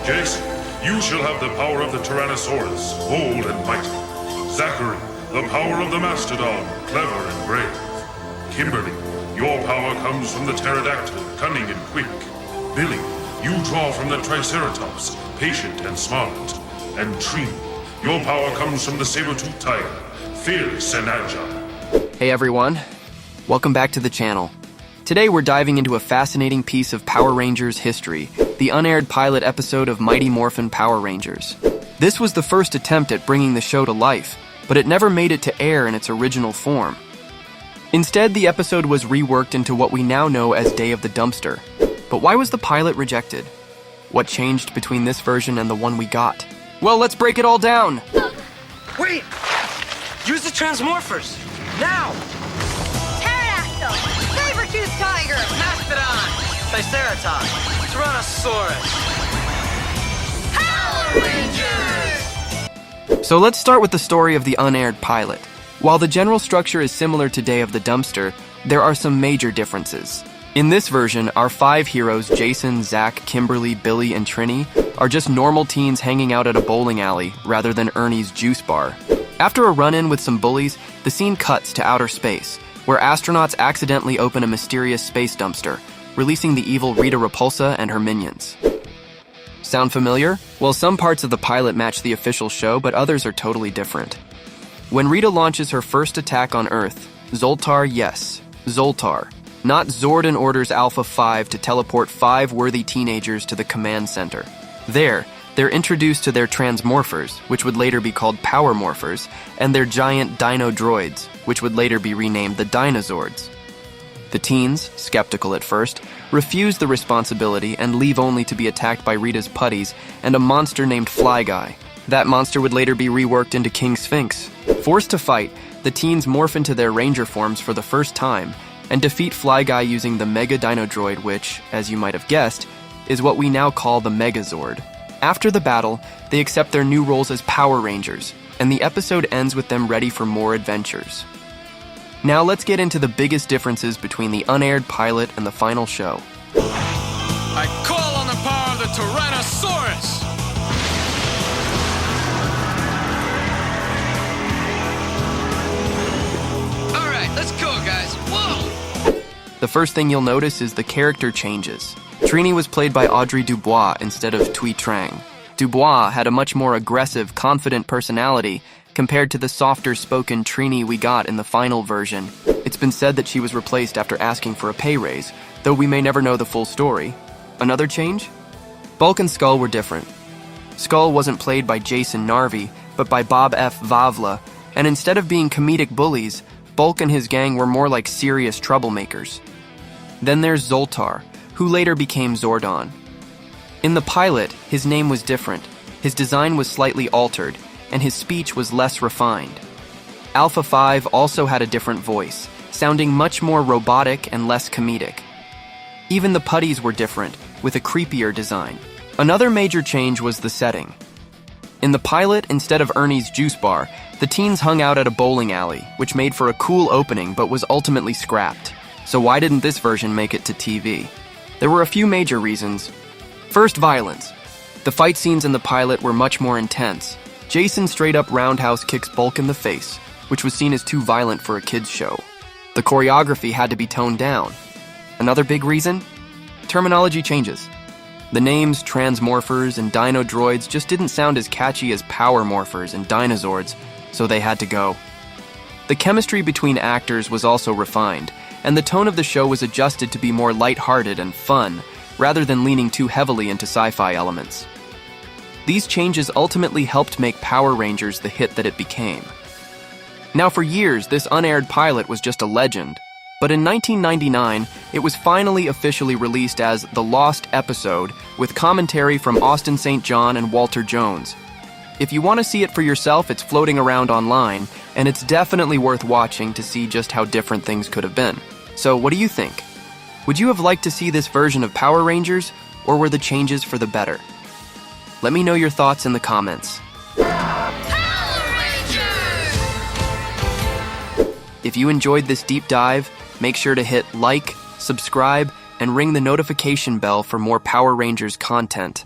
Jason, you shall have the power of the Tyrannosaurus, bold and mighty. Zachary, the power of the Mastodon, clever and brave. Kimberly, your power comes from the pterodactyl, cunning and quick. Billy, you draw from the Triceratops, patient and smart. And Trini, your power comes from the saber-toothed tiger, fierce and agile. Hey everyone, welcome back to the channel. Today we're diving into a fascinating piece of Power Rangers history, the unaired pilot episode of Mighty Morphin Power Rangers. This was the first attempt at bringing the show to life, but it never made it to air in its original form. Instead, the episode was reworked into what we now know as Day of the Dumpster. But why was the pilot rejected? What changed between this version and the one we got? Well, let's break it all down! Wait! Use the transmorphers! Now! Pterodactyl! Saber-toothed tiger! Mastodon! Triceratops! Tyrannosaurus! Power Rangers! So let's start with the story of the unaired pilot. While the general structure is similar to Day of the Dumpster, there are some major differences. In this version, our 5 heroes, Jason, Zach, Kimberly, Billy, and Trini, are just normal teens hanging out at a bowling alley rather than Ernie's juice bar. After a run-in with some bullies, the scene cuts to outer space, where astronauts accidentally open a mysterious space dumpster, releasing the evil Rita Repulsa and her minions. Sound familiar? Well, some parts of the pilot match the official show, but others are totally different. When Rita launches her first attack on Earth, Zoltar, yes, Zoltar, not Zordon orders Alpha 5 to teleport 5 worthy teenagers to the command center. There, they're introduced to their transmorphers, which would later be called power morphers, and their giant dino droids, which would later be renamed the Dinozords. The teens, skeptical at first, refuse the responsibility and leave only to be attacked by Rita's putties and a monster named Fly Guy. That monster would later be reworked into King Sphinx. Forced to fight, the teens morph into their ranger forms for the first time and defeat Fly Guy using the Mega Dino Droid, which, as you might have guessed, is what we now call the Megazord. After the battle, they accept their new roles as Power Rangers, and the episode ends with them ready for more adventures. Now let's get into the biggest differences between the unaired pilot and the final show. I call on the power of the Tyrannosaurus! Alright, let's go, guys. Whoa! The first thing you'll notice is the character changes. Trini was played by Audrey Dubois instead of Thuy Trang. Dubois had a much more aggressive, confident personality compared to the softer-spoken Trini we got in the final version. It's been said that she was replaced after asking for a pay raise, though we may never know the full story. Another change? Bulk and Skull were different. Skull wasn't played by Jason Narvi, but by Bob F. Vavla, and instead of being comedic bullies, Bulk and his gang were more like serious troublemakers. Then there's Zoltar, who later became Zordon. In the pilot, his name was different, his design was slightly altered, and his speech was less refined. Alpha 5 also had a different voice, sounding much more robotic and less comedic. Even the putties were different, with a creepier design. Another major change was the setting. In the pilot, instead of Ernie's juice bar, the teens hung out at a bowling alley, which made for a cool opening but was ultimately scrapped. So why didn't this version make it to TV? There were a few major reasons. First, violence. The fight scenes in the pilot were much more intense. Jason straight up roundhouse kicks Bulk in the face, which was seen as too violent for a kids' show. The choreography had to be toned down. Another big reason? Terminology changes. The names Transmorphers and Dino Droids just didn't sound as catchy as Power Morphers and Dinozords, so they had to go. The chemistry between actors was also refined, and the tone of the show was adjusted to be more lighthearted and fun, rather than leaning too heavily into sci-fi elements. These changes ultimately helped make Power Rangers the hit that it became. Now for years, this unaired pilot was just a legend, but in 1999, it was finally officially released as The Lost Episode, with commentary from Austin St. John and Walter Jones. If you want to see it for yourself, it's floating around online, and it's definitely worth watching to see just how different things could have been. So what do you think? Would you have liked to see this version of Power Rangers, or were the changes for the better? Let me know your thoughts in the comments. Power Rangers! If you enjoyed this deep dive, make sure to hit like, subscribe, and ring the notification bell for more Power Rangers content.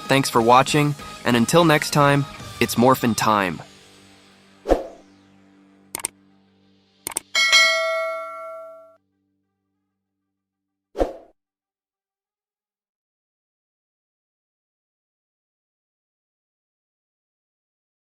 Thanks for watching, and until next time, it's morphin' time.